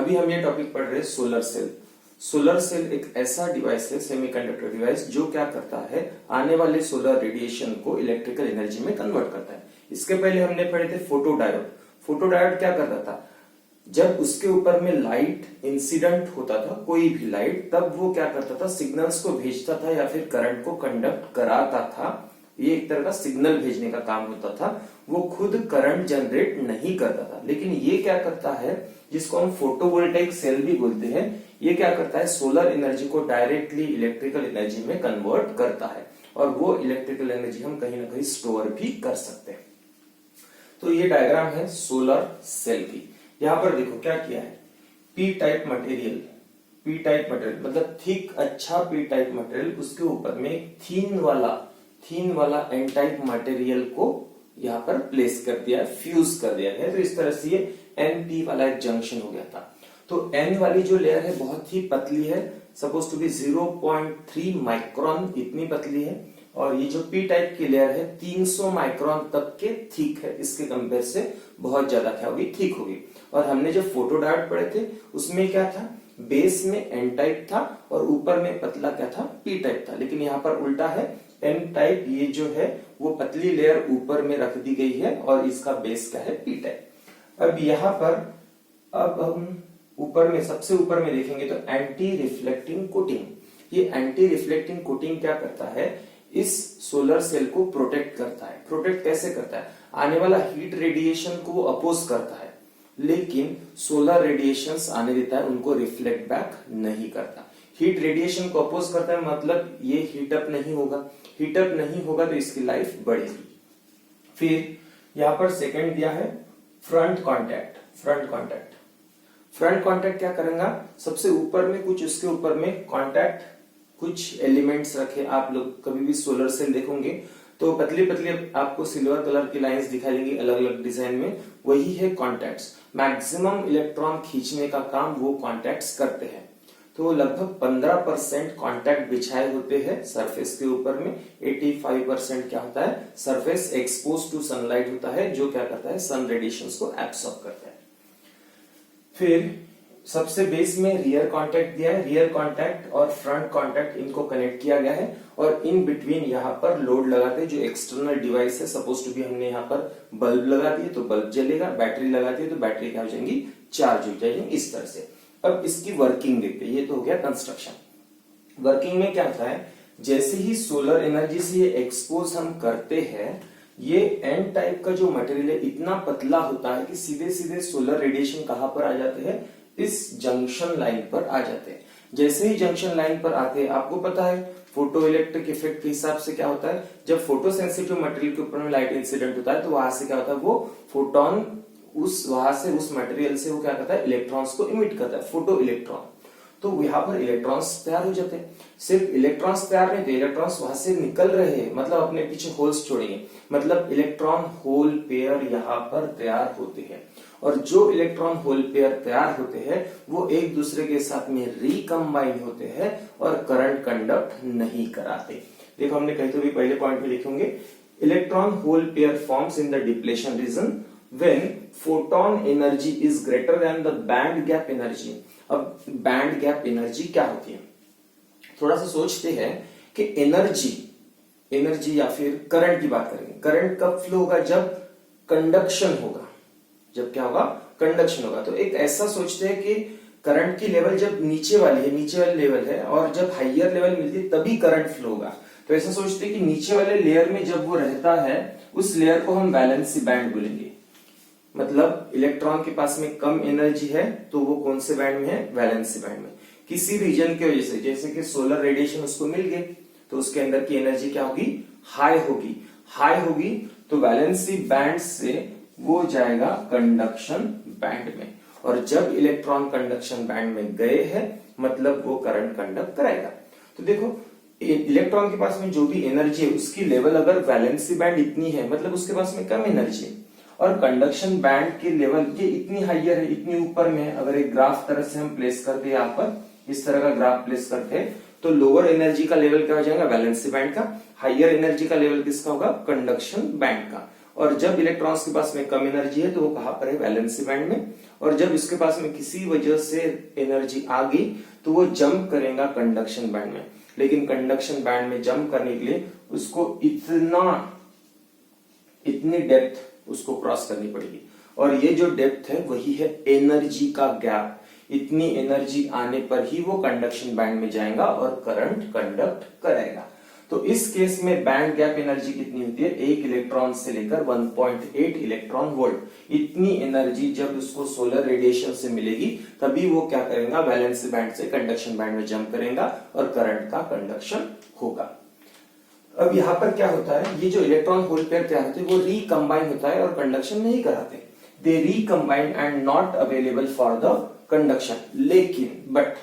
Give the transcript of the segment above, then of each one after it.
अभी हम ये टॉपिक पढ़ रहे हैं सोलर सेल। सोलर सेल एक ऐसा डिवाइस है, सेमीकंडक्टर डिवाइस, जो क्या करता है, आने वाले सोलर रेडिएशन को इलेक्ट्रिकल एनर्जी में कन्वर्ट करता है। इसके पहले हमने पढ़े थे फोटो डायोड। फोटो डायोड क्या करता था, जब उसके ऊपर में लाइट इंसिडेंट होता था, कोई भी लाइट, तब वो क्या करता था, सिग्नल्स को भेजता था या फिर करंट को कंडक्ट कराता था। ये एक तरह का सिग्नल भेजने का काम होता था, वो खुद करंट जनरेट नहीं करता था। लेकिन ये क्या करता है, जिसको हम फोटोवोल्टेइक सेल भी बोलते हैं, ये क्या करता है, सोलर एनर्जी को डायरेक्टली इलेक्ट्रिकल एनर्जी में कन्वर्ट करता है, और वो इलेक्ट्रिकल एनर्जी हम कहीं ना कहीं स्टोर भी कर सकते हैं। तो ये डायग्राम है सोलर सेल की। यहां पर देखो क्या किया है, P type material, P type material मतलब थिक अच्छा पी टाइप मटेरियल, उसके ऊपर में थीन वाला एन टाइप मटेरियल को यहाँ पर प्लेस कर दिया, फ्यूज कर दिया गया। तो इस तरह से ये एन पी वाला एक जंक्शन हो गया था। तो एन वाली जो लेयर है बहुत ही पतली है, सपोज टू बी 0.3 माइक्रोन इतनी पतली है, और ये जो पी टाइप की लेयर है 300 माइक्रोन तक के थिक है। इसके कंपेयर से बहुत ज्यादा क्या होगी, थिक होगी। और हमने जो फोटो डायोड पढ़े थे उसमें क्या था, बेस में एन टाइप था और ऊपर में पतला क्या था, पी टाइप था। लेकिन यहाँ पर उल्टा है, एन टाइप ये जो है वो पतली लेयर ऊपर में रख दी गई है और इसका बेस क्या है, पी टाइप। अब यहाँ पर अब हम ऊपर में, सबसे ऊपर में देखेंगे तो एंटी रिफ्लेक्टिंग कोटिंग। ये एंटी रिफ्लेक्टिंग कोटिंग क्या करता है, इस सोलर सेल को प्रोटेक्ट करता है। प्रोटेक्ट कैसे करता है, आने वाला हीट रेडिएशन को वो अपोज करता है, लेकिन सोलर रेडिएशंस आने देता है, उनको रिफ्लेक्ट बैक नहीं करता। हीट रेडिएशन को अपोज करता है मतलब ये हीटअप नहीं होगा, हीटअप नहीं होगा तो इसकी लाइफ बढ़ेगी। फिर यहां पर सेकंड दिया है फ्रंट कॉन्टैक्ट। फ्रंट कॉन्टैक्ट क्या करेगा, सबसे ऊपर में कुछ, उसके ऊपर में कॉन्टैक्ट कुछ एलिमेंट्स रखे। आप लोग कभी भी सोलर सेल देखोगे तो पतली पतली आपको सिल्वर कलर की लाइंस दिखाई देंगी अलग अलग डिजाइन में, वही है कॉन्टैक्ट्स। मैक्सिमम इलेक्ट्रॉन खींचने का काम वो कॉन्टैक्ट्स करते हैं। तो लगभग 15% कॉन्टैक्ट बिछाए होते हैं सरफेस के ऊपर में, 85% क्या होता है, सरफेस एक्सपोज टू सनलाइट होता है, जो क्या करता है, सन रेडिएशंस को एब्सॉर्ब करता है। फिर सबसे बेस में रियर कॉन्टैक्ट दिया है, रियर कॉन्टैक्ट और फ्रंट कॉन्टैक्ट इनको कनेक्ट किया गया है, और इन बिटवीन यहाँ पर लोड लगाते हैं जो एक्सटर्नल डिवाइस है। सपोज टू बी हमने यहाँ पर बल्ब लगा दिए तो बल्ब जलेगा, बैटरी लगाती है तो बैटरी क्या हो जाएंगी, चार्ज हो जाएगी, इस तरह से। अब इसकी वर्किंग देखते हैं। ये तो हो गया कंस्ट्रक्शन। वर्किंग में क्या होता है, जैसे ही सोलर एनर्जी से ये एक्सपोज हम करते हैं, ये एन टाइप का जो मटेरियल है इतना पतला होता है कि सीधे सीधे सोलर रेडिएशन कहां पर आ जाते हैं, इस जंक्शन लाइन पर आ जाते हैं। जैसे ही जंक्शन लाइन पर आते हैं, आपको पता है फोटो इलेक्ट्रिक इफेक्ट के हिसाब से क्या होता है, जब फोटो सेंसिटिव मटेरियल के ऊपर में लाइट इंसिडेंट होता है तो वहां से क्या होता है, वो फोटोन वहां से उस मटेरियल से वो क्या करता है, इलेक्ट्रॉन्स को इमिट करता है, फोटो इलेक्ट्रॉन। तो यहाँ पर इलेक्ट्रॉन्स तैयार हो जाते हैं। सिर्फ इलेक्ट्रॉन्स तैयार नहीं थे, इलेक्ट्रॉन्स वहां से निकल रहे हैं, मतलब अपने पीछे होल्स छोड़ेंगे, मतलब इलेक्ट्रॉन होल पेयर यहाँ पर तैयार होते हैं। और जो इलेक्ट्रॉन होल पेयर तैयार होते हैं वो एक दूसरे के साथ में रिकम्बाइन होते हैं और करंट कंडक्ट नहीं कराते। देखो हमने कहीं तो भी पहले पॉइंट में लिखे होंगे, electron hole pair forms in the depletion region when photon energy is greater than the band gap energy। अब बैंड गैप एनर्जी क्या होती है, थोड़ा सा सोचते हैं कि एनर्जी या फिर करंट की बात करेंगे। करंट कब फ्लो होगा, जब कंडक्शन होगा, जब क्या होगा, कंडक्शन होगा। तो एक ऐसा सोचते हैं कि करंट की लेवल जब नीचे वाली लेवल है और जब हाइयर लेवल मिलती है तभी करंट फ्लो होगा। तो ऐसा सोचते हैं कि नीचे वाले लेयर में जब वो रहता है, उस लेयर को हम वैलेंसी बैंड बोलेंगे। मतलब इलेक्ट्रॉन के पास में कम एनर्जी है तो वो कौन से बैंड में है, वैलेंसी बैंड में। किसी रीजन की वजह से, जैसे कि सोलर रेडिएशन उसको मिल गए तो उसके अंदर की एनर्जी क्या होगी, हाई होगी तो वैलेंसी बैंड से वो जाएगा कंडक्शन बैंड में, और जब इलेक्ट्रॉन कंडक्शन बैंड में गए हैं मतलब वो करंट कंडक्ट कराएगा। तो देखो इलेक्ट्रॉन के पास में जो भी एनर्जी है उसकी लेवल अगर वैलेंसी बैंड इतनी है मतलब उसके पास में कम एनर्जी है, और कंडक्शन बैंड की लेवल ये इतनी हाइयर है, इतनी ऊपर में है। अगर एक ग्राफ तरह से हम प्लेस करते यहाँ पर इस तरह का ग्राफ प्लेस करते हैं तो लोअर एनर्जी का लेवल क्या हो जाएगा, वैलेंसी बैंड का, हाइयर एनर्जी का लेवल किसका होगा, कंडक्शन बैंड का। और जब इलेक्ट्रॉन्स के पास में कम एनर्जी है तो वो कहां पर है, वैलेंसी बैंड में। और जब इसके पास में किसी वजह से एनर्जी आ गई तो वो जंप करेगा कंडक्शन बैंड में। लेकिन कंडक्शन बैंड में जंप करने के लिए उसको इतनी डेप्थ उसको क्रॉस करनी पड़ेगी, और ये जो डेप्थ है वही है एनर्जी का गैप। इतनी एनर्जी आने पर ही वो कंडक्शन बैंड में जाएगा और करंट कंडक्ट करेगा। तो इस केस में बैंड गैप एनर्जी कितनी होती है, 1 इलेक्ट्रॉन से लेकर 1.8 इलेक्ट्रॉन वोल्ट। इतनी एनर्जी जब उसको सोलर रेडिएशन से मिलेगी तभी वो क्या करेगा, वैलेंसी बैंड से कंडक्शन बैंड में जंप करेगा और करंट का कंडक्शन होगा। अब यहां पर क्या होता है, ये जो इलेक्ट्रॉन होल पेयर तैयार होते हैं वो रिकंबाइन होता है और कंडक्शन नहीं कराते। They recombine and not available for the conduction. लेकिन बट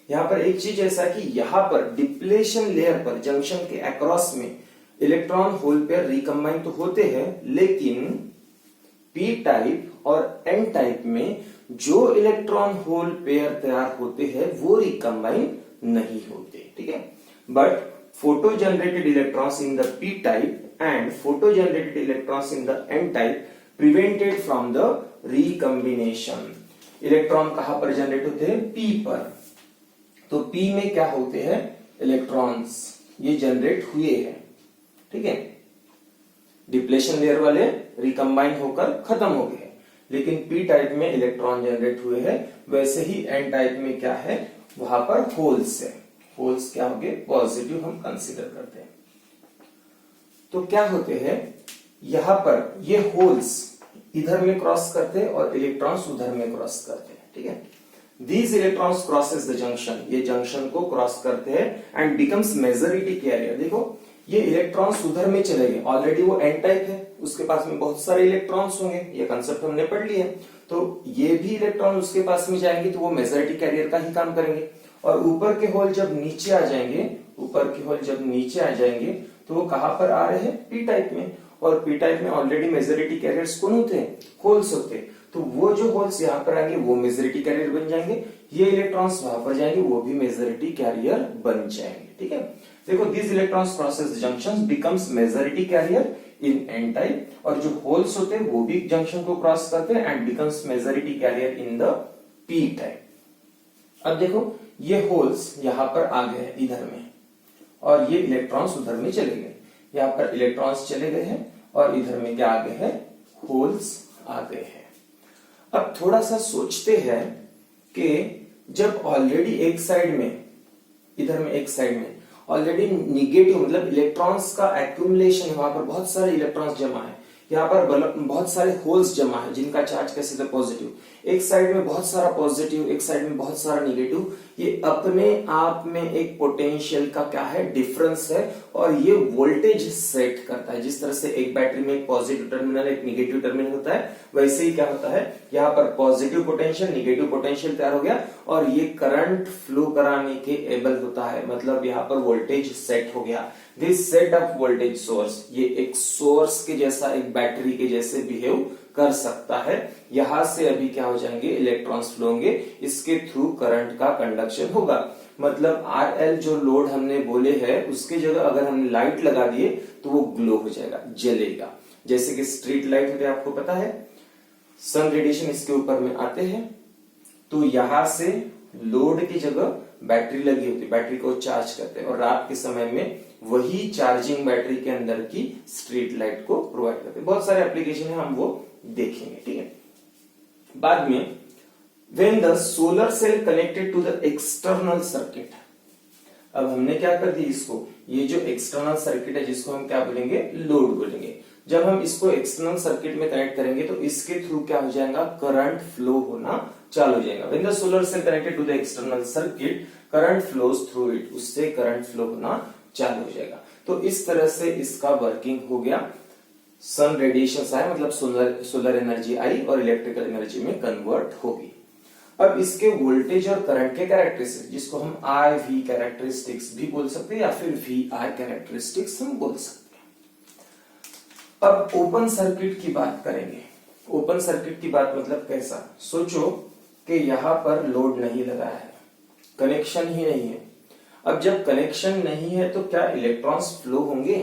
यहां पर एक चीज ऐसा कि यहां पर डिप्लेशन लेयर पर जंक्शन के अक्रॉस में इलेक्ट्रॉन होल पेयर रिकंबाइन तो होते हैं, लेकिन पी टाइप और एन टाइप में जो इलेक्ट्रॉन होल पेयर तैयार होते हैं वो रिकंबाइन नहीं होते। ठीक है, but photo generated electrons in the p type and photo generated electrons in the n type prevented from the recombination। Electron कहां पर जनरेट होते हैं, p पर। तो p में क्या होते हैं, इलेक्ट्रॉन्स ये जनरेट हुए हैं। ठीक है, डिप्लेशन लेयर वाले रिकंबाइन होकर खत्म हो गए हैं, लेकिन p टाइप में इलेक्ट्रॉन जनरेट हुए हैं। वैसे ही n टाइप में क्या है, वहां पर होल्स है। होल्स क्या होंगे, पॉजिटिव हम कंसीडर करते हैं। तो क्या होते हैं, यहां पर ये होल्स इधर में क्रॉस करते हैं और इलेक्ट्रॉन्स उधर में क्रॉस करते हैं। ठीक है, these electrons crosses the junction, ये जंक्शन को क्रॉस करते हैं एंड बिकम्स मेजॉरिटी कैरियर। देखो ये इलेक्ट्रॉन्स उधर में चले गए, ऑलरेडी वो एन टाइप है, उसके पास में बहुत सारे इलेक्ट्रॉन्स होंगे, ये कंसेप्ट हमने पढ़ लिया है। तो ये भी इलेक्ट्रॉन उसके पास में जाएंगे तो वो मेजॉरिटी कैरियर का ही काम करेंगे। और ऊपर के होल जब नीचे आ जाएंगे, ऊपर के होल जब नीचे आ जाएंगे तो वो कहां पर आ रहे हैं, पी टाइप में। और पी टाइप में ऑलरेडी मेजॉरिटी कैरियर्स कौन होते हैं, होल्स होते हैं। तो वो जो होल्स यहां पर आएंगे वो मेजॉरिटी कैरियर बन जाएंगे, ये इलेक्ट्रॉन्स वहां पर जाएंगे वो भी मेजॉरिटी कैरियर बन जाएंगे। ठीक है, देखो this electrons crosses junctions becomes majority carrier in n type, और जो होल्स होते हैं वो भी जंक्शन को क्रॉस करते हैं and becomes majority carrier in the p type. अब देखो ये होल्स यहां पर आ गए इधर में और ये इलेक्ट्रॉन्स उधर में चले गए। यहां पर इलेक्ट्रॉन्स चले गए हैं और इधर में क्या आ गए हैं, होल्स आ गए हैं। अब थोड़ा सा सोचते हैं कि जब ऑलरेडी एक साइड में, इधर में एक साइड में ऑलरेडी निगेटिव मतलब इलेक्ट्रॉन्स का एक्यूमुलेशन है, वहां पर बहुत सारे इलेक्ट्रॉन्स जमा है, यहाँ पर बहुत सारे होल्स जमा है जिनका चार्ज कैसे थे, पॉजिटिव। एक साइड में बहुत सारा पॉजिटिव, एक साइड में बहुत सारा निगेटिव। ये अपने आप में एक पोटेंशियल का क्या है, डिफरेंस है, और ये वोल्टेज सेट करता है। जिस तरह से एक बैटरी में एक पॉजिटिव टर्मिनल एक निगेटिव टर्मिनल होता है, वैसे ही क्या होता है, यहाँ पर पॉजिटिव पोटेंशियल निगेटिव पोटेंशियल तैयार हो गया और ये करंट फ्लो कराने के एबल होता है, मतलब यहाँ पर वोल्टेज सेट हो गया। This set of voltage source, ये एक सोर्स के जैसा, एक बैटरी के जैसे बिहेव कर सकता है। यहां से अभी क्या हो जाएंगे, इलेक्ट्रॉन्स फ्लो होंगे, इसके थ्रू करंट का कंडक्शन होगा। मतलब RL जो लोड हमने बोले है उसकी जगह अगर हमने लाइट लगा दिए तो वो ग्लो हो जाएगा, जलेगा। जैसे कि स्ट्रीट लाइट होते हैं, आपको पता है, सन रेडिएशन इसके ऊपर में आते हैं तो यहां से लोड की जगह बैटरी लगी होती है, बैटरी को चार्ज करते हैं और रात के समय में वही चार्जिंग बैटरी के अंदर की स्ट्रीट लाइट को प्रोवाइड करते हैं। बहुत सारे एप्लीकेशन है, हम वो देखेंगे। ठीक है, बाद में when the solar cell connected to the external circuit, अब हमने क्या कर दी इसको, ये जो एक्सटर्नल सर्किट है जिसको हम क्या बोलेंगे, लोड बोलेंगे। जब हम इसको एक्सटर्नल सर्किट में कनेक्ट करेंगे तो इसके थ्रू क्या हो जाएगा, करंट फ्लो होना चालू हो जाएगा। When the solar cell connected to the external circuit current flows through it, उससे करंट फ्लो होना चालू हो जाएगा। तो इस तरह से इसका वर्किंग हो गया। सन रेडिएशन आए मतलब सोलर एनर्जी आई और इलेक्ट्रिकल एनर्जी में कन्वर्ट होगी। अब इसके वोल्टेज और करंट के कैरेक्टरिस्टिक्स, जिसको हम IV कैरेक्टरिस्टिक्स भी बोल सकते हैं या फिर VI कैरेक्टरिस्टिक्स हम बोल सकते हैं। अब ओपन सर्किट की बात करेंगे। ओपन सर्किट की बात मतलब कैसा, सोचो कि यहां पर लोड नहीं लगा है, कनेक्शन ही नहीं है। अब जब कनेक्शन नहीं है तो क्या इलेक्ट्रॉन्स फ्लो होंगे,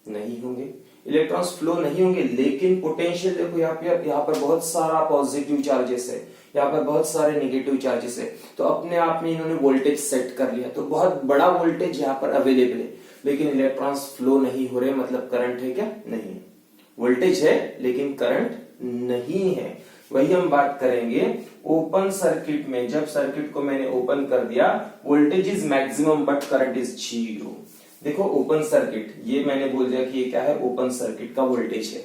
नहीं होंगे। इलेक्ट्रॉन्स फ्लो नहीं होंगे, लेकिन पोटेंशियल देखो यहाँ पर बहुत सारा पॉजिटिव चार्जेस है, यहाँ पर बहुत सारे नेगेटिव चार्जेस है, तो अपने आप में इन्होंने वोल्टेज सेट कर लिया, तो बहुत बड़ा वोल्टेज यहाँ पर अवेलेबल है, लेकिन इलेक्ट्रॉन्स फ्लो नहीं हो रहे, मतलब करंट है क्या? नहीं। वोल्टेज है लेकिन करंट नहीं है। वही हम बात करेंगे ओपन सर्किट में। जब सर्किट को मैंने ओपन कर दिया, voltage is maximum but current is 0। देखो ओपन सर्किट, ये मैंने बोल दिया कि ये क्या है, ओपन सर्किट का वोल्टेज है,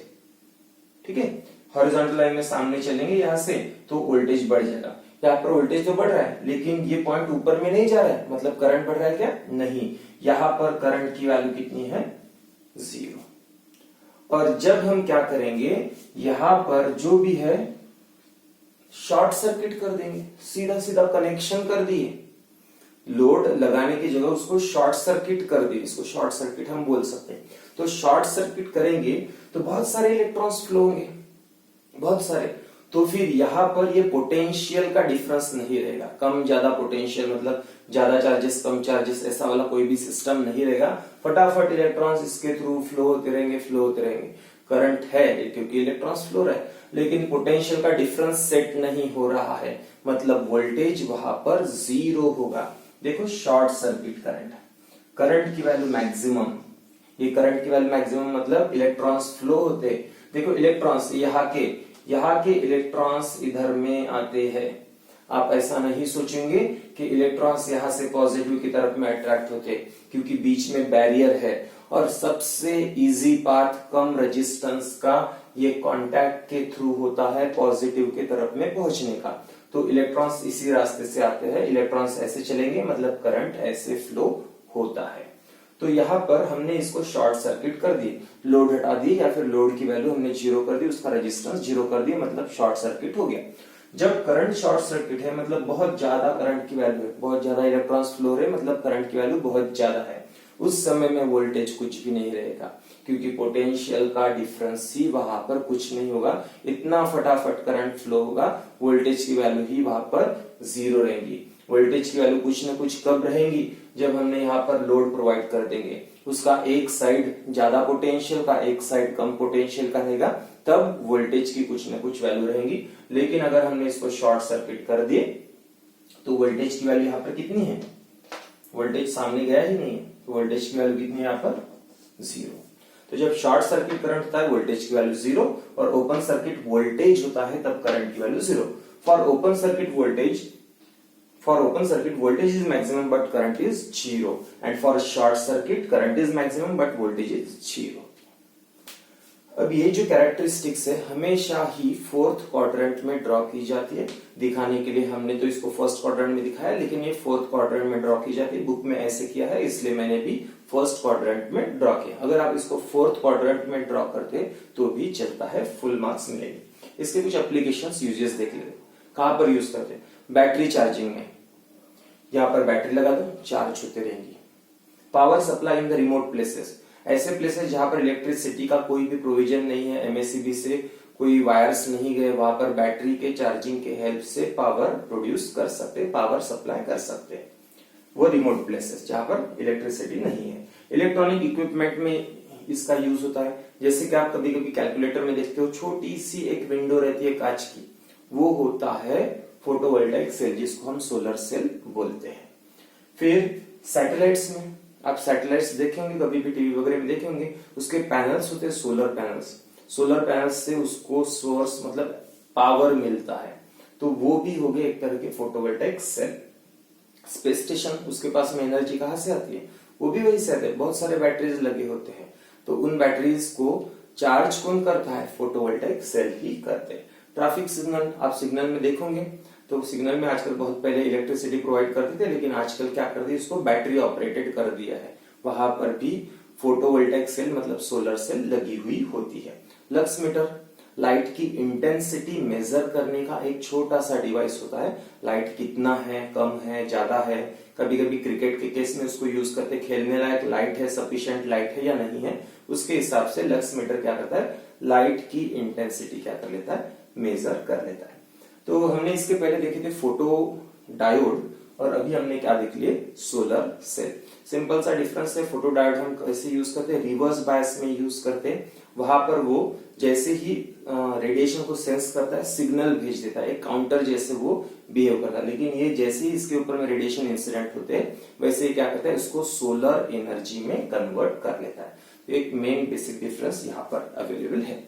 ठीक है। हॉरिजॉन्टल लाइन में सामने चलेंगे यहां से तो वोल्टेज बढ़ जाएगा। यहाँ पर वोल्टेज तो बढ़ रहा है, लेकिन ये पॉइंट ऊपर में नहीं जा रहा है, मतलब करंट बढ़ रहा है क्या? नहीं। यहाँ पर करंट की वैल्यू कितनी है? 0। और जब हम क्या करेंगे, यहां पर जो भी है शॉर्ट सर्किट कर देंगे, सीधा सीधा कनेक्शन कर दिए, लोड लगाने की जगह उसको शॉर्ट सर्किट कर दिए, इसको शॉर्ट सर्किट हम बोल सकते हैं। तो शॉर्ट सर्किट करेंगे तो बहुत सारे इलेक्ट्रॉन्स फ्लो होंगे, बहुत सारे, तो फिर यहाँ पर ये पोटेंशियल का डिफरेंस नहीं रहेगा, कम ज्यादा पोटेंशियल, मतलब ज्यादा चार्जेस कम चार्जेस, ऐसा वाला कोई भी सिस्टम नहीं रहेगा। फटाफट इलेक्ट्रॉन्स इसके थ्रू फ्लो होते रहेंगे, फ्लो होते रहेंगे। करंट है क्योंकि इलेक्ट्रॉन्स फ्लो रहा है, लेकिन पोटेंशियल का डिफरेंस सेट नहीं हो रहा है, मतलब वोल्टेज वहां पर 0 होगा। देखो शॉर्ट सर्किट करंट, करंट की वैल्यू मैक्सिमम, ये करंट की वैल्यू मैक्सिमम मतलब इलेक्ट्रॉन्स फ्लो होते। देखो इलेक्ट्रॉन्स यहाँ के इलेक्ट्रॉन्स इधर में आते हैं। आप ऐसा नहीं सोचेंगे कि इलेक्ट्रॉन्स यहाँ से पॉजिटिव की तरफ में अट्रैक्ट होते, क्योंकि बीच में बैरियर है और सबसे इजी पाथ कम रेजिस्टेंस का ये कांटेक्ट के थ्रू होता है पॉजिटिव की तरफ में पहुंचने का। तो इलेक्ट्रॉन्स इसी रास्ते से आते हैं, इलेक्ट्रॉन्स ऐसे चलेंगे, मतलब करंट ऐसे फ्लो होता है। तो यहाँ पर हमने इसको शॉर्ट सर्किट कर दी, लोड हटा दी, या फिर लोड की वैल्यू हमने 0 कर दी, उसका रेजिस्टेंस 0 कर दिया, मतलब शॉर्ट सर्किट हो गया। जब करंट शॉर्ट सर्किट है, मतलब बहुत ज्यादा करंट की वैल्यू है, बहुत ज्यादा इलेक्ट्रॉन्स फ्लो रहे, मतलब करंट की वैल्यू बहुत ज्यादा है, उस समय में वोल्टेज कुछ भी नहीं रहेगा, क्योंकि पोटेंशियल का डिफरेंस ही वहां पर कुछ नहीं होगा। इतना फटाफट करंट फ्लो होगा, वोल्टेज की वैल्यू ही वहां पर 0 रहेगी। वोल्टेज की वैल्यू कुछ न कुछ कब रहेंगी, जब हमने यहाँ पर लोड प्रोवाइड कर देंगे, उसका एक साइड ज्यादा पोटेंशियल का, एक साइड कम पोटेंशियल का रहेगा, तब वोल्टेज की कुछ न कुछ वैल्यू रहेंगी। लेकिन अगर हमने इसको शॉर्ट सर्किट कर दिए तो वोल्टेज की वैल्यू यहाँ पर कितनी है? वोल्टेज सामने गया ही नहीं, तो वोल्टेज की वैल्यू कितनी है यहाँ पर? 0। तो जब शॉर्ट सर्किट करंट होता है वोल्टेज की वैल्यू 0, और ओपन सर्किट वोल्टेज होता है तब करंट की value 0। For open circuit voltage is maximum but current is 0, and for short circuit current is maximum but voltage is 0। अब ये जो कैरेक्टरिस्टिक्स है हमेशा ही फोर्थ क्वाड्रेंट में ड्रॉ की जाती है। दिखाने के लिए हमने तो इसको फर्स्ट क्वाड्रेंट में दिखाया, लेकिन ये फोर्थ क्वाड्रेंट में ड्रॉ की जाती है। बुक में ऐसे किया है, इसलिए मैंने भी फर्स्ट क्वाड्रेंट में ड्रॉ किया। अगर आप इसको फोर्थ क्वाड्रेंट में ड्रॉ करते तो भी चलता है, फुल मार्क्स मिलेंगे। इसके कुछ एप्लीकेशंस यूजेस देख लेते। कहां पर यूज करते हैं? बैटरी चार्जिंग में, यहाँ पर बैटरी लगा दो, चार्ज होते रहेंगी। Power supply in the remote places, ऐसे प्लेसेस जहां पर इलेक्ट्रिसिटी का कोई भी प्रोविजन नहीं है, एमएससीबी से कोई वायर्स नहीं गए, वहां पर बैटरी के चार्जिंग के हेल्प से पावर प्रोड्यूस कर सकते, पावर सप्लाई कर सकते हैं, वो रिमोट प्लेसेस जहां पर इलेक्ट्रिसिटी नहीं है। इलेक्ट्रॉनिक इक्विपमेंट में इसका यूज होता है, जैसे कि आप कभी कभी कैलकुलेटर में देखते हो छोटी सी एक विंडो रहती है कांच की, वो होता है फोटोवोल्टाइक सेल, जिसको हम सोलर सेल बोलते हैं। फिर सैटेलाइट्स में, आप सैटेलाइट्स देखेंगे कभी भी टीवी वगैरह में देखेंगे, उसके पैनल्स होते हैं सोलर पैनल्स। सोलर पैनल्स से उसको सोर्स मतलब पावर मिलता है, तो वो भी हो गए एक तरह के फोटोवोल्टाइक सेल। स्पेस स्टेशन, उसके पास में एनर्जी कहां से आती है? वो भी वही से आते हैं, बहुत सारे बैटरीज लगे होते हैं, तो उन बैटरीज को चार्ज कौन करता है? फोटोवोल्टाइक सेल ही करते हैं। ट्रैफिक सिग्नल, आप सिग्नल में देखोगे तो सिग्नल में आजकल बहुत पहले इलेक्ट्रिसिटी प्रोवाइड करते थे, लेकिन आजकल क्या कर दिया, इसको बैटरी ऑपरेटेड कर दिया है। वहां पर भी फोटोवोल्टाइक सेल मतलब सोलर सेल लगी हुई होती है। लक्स मीटर, लाइट की इंटेंसिटी मेजर करने का एक छोटा सा डिवाइस होता है। लाइट कितना है, कम है, ज्यादा है, कभी कभी क्रिकेट के केस में उसको यूज करते, खेलने लायक लाइट है, सफिशिएंट लाइट है या नहीं है, उसके हिसाब से लक्स मीटर क्या करता है, लाइट की इंटेंसिटी क्या कर लेता है, मेजर कर लेता है। तो हमने इसके पहले देखे थे फोटो डायोड, और अभी हमने क्या देख लिए, सोलर सेल। सिंपल सा डिफरेंस है। फोटो डायोड हम कैसे यूज करते हैं, रिवर्स बायस में यूज करते हैं, वहां पर वो जैसे ही रेडिएशन को सेंस करता है सिग्नल भेज देता है, एक काउंटर जैसे वो बिहेव करता है। लेकिन ये जैसे ही इसके ऊपर में रेडिएशन इंसिडेंट होते हैं वैसे ही क्या करता है, इसको सोलर एनर्जी में कन्वर्ट कर लेता है। तो एक मेन बेसिक डिफरेंस यहाँ पर अवेलेबल है।